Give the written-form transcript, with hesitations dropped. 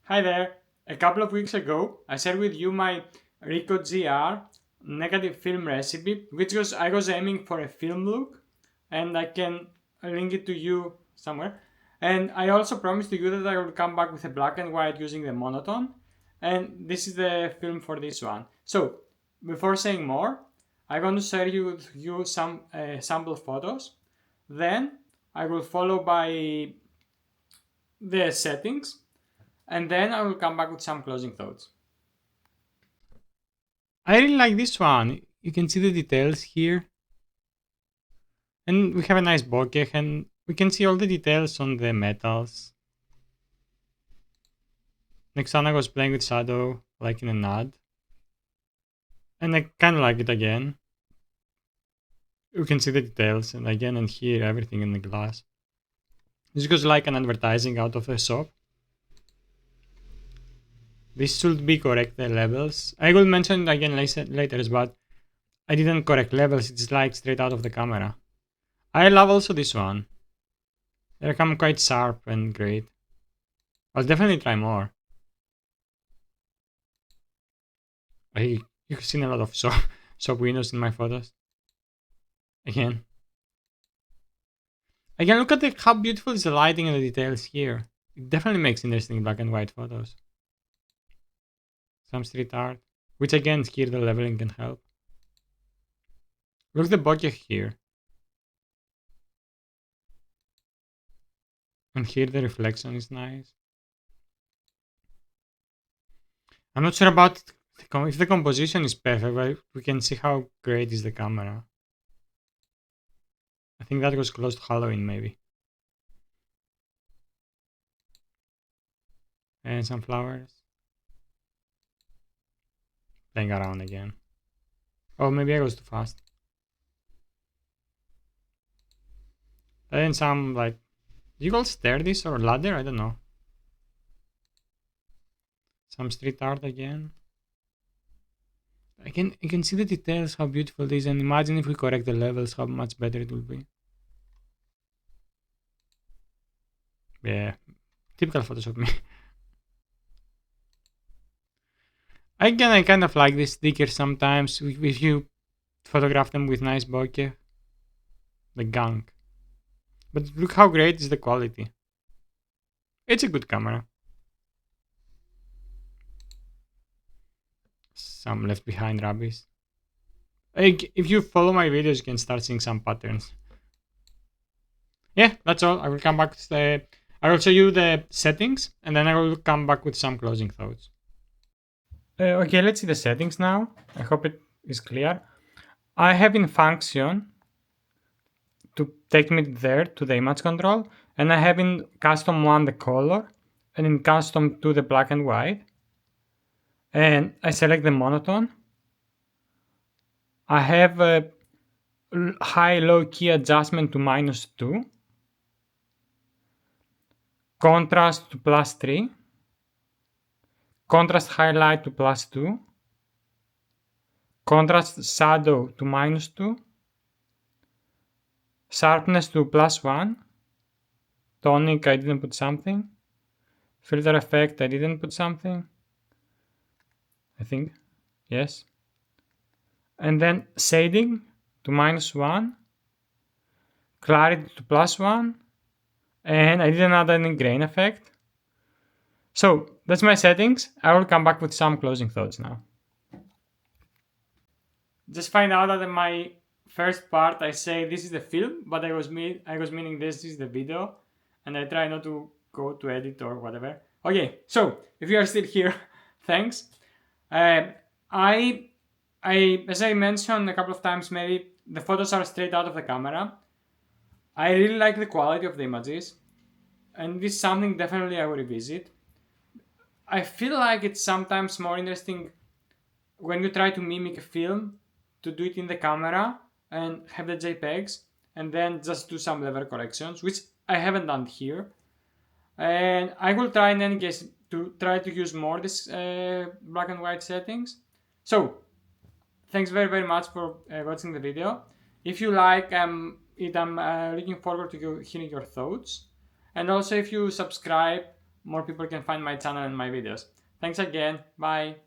Hi there! A couple of weeks ago, I shared with you my Ricoh GR negative film recipe, which was I was aiming for a film look, and I can link it to you somewhere. And I also promised to you that I will come back with a black and white using the Monotone, and this is the film for this one. So, before saying more, I want to share with you some sample photos. Then I will follow by the settings, and then I will come back with some closing thoughts. I really like this one. You can see the details here. And we have a nice bokeh and we can see all the details on the metals. Next time I was playing with shadow like in an ad. And I kinda like it again. You can see the details and again and here everything in the glass. This goes like an advertising out of a shop. This should be correct the levels. I will mention it again later, but I didn't correct levels, it's like straight out of the camera. I love also this one. They come quite sharp and great. I'll definitely try more. You've seen a lot of shop windows in my photos. Again. Again, look at how beautiful is the lighting and the details here. It definitely makes interesting black and white photos. Some street art. Which again, here the leveling can help. Look at the bokeh here. And here the reflection is nice. I'm not sure about if the composition is perfect, but we can see how great is the camera. I think that was close to Halloween, maybe. And some flowers. Playing around again. Oh, maybe I was too fast. And some, like, do you call stair this or ladder? I don't know. Some street art again. You can see the details, how beautiful it is, and imagine if we correct the levels, how much better it will be. Yeah, typical Photoshop me. I kind of like these stickers sometimes, if you photograph them with nice bokeh. The gunk. But look how great is the quality. It's a good camera. Some left behind rubbish. If you follow my videos, you can start seeing some patterns. Yeah, that's all. I will come back to I will show you the settings, and then I will come back with some closing thoughts. Okay, let's see the settings now. I hope it is clear. I have in function to take me there to the image control, and I have in custom 1 the color, and in custom 2 the black and white. And I select the monotone. I have a high-low key adjustment to -2, contrast to +3, contrast highlight to +2, contrast shadow to -2, sharpness to +1, tonic I didn't put something, filter effect I didn't put something, I think, yes. And then shading to -1, clarity to +1, and I didn't add any grain effect. So that's my settings. I will come back with some closing thoughts now. Just find out that in my first part I say this is the film, but I was meaning this is the video, and I try not to go to edit or whatever. Okay, so if you are still here, thanks. As I mentioned a couple of times, maybe the photos are straight out of the camera. I really like the quality of the images, and this is something definitely I will revisit. I feel like it's sometimes more interesting when you try to mimic a film to do it in the camera and have the JPEGs and then just do some level corrections, which I haven't done here. And I will try in any case to try to use more this black and white settings. So thanks very much for watching the video. If you like it, I'm looking forward to hearing your thoughts. And also if you subscribe, more people can find my channel and my videos. Thanks again. Bye.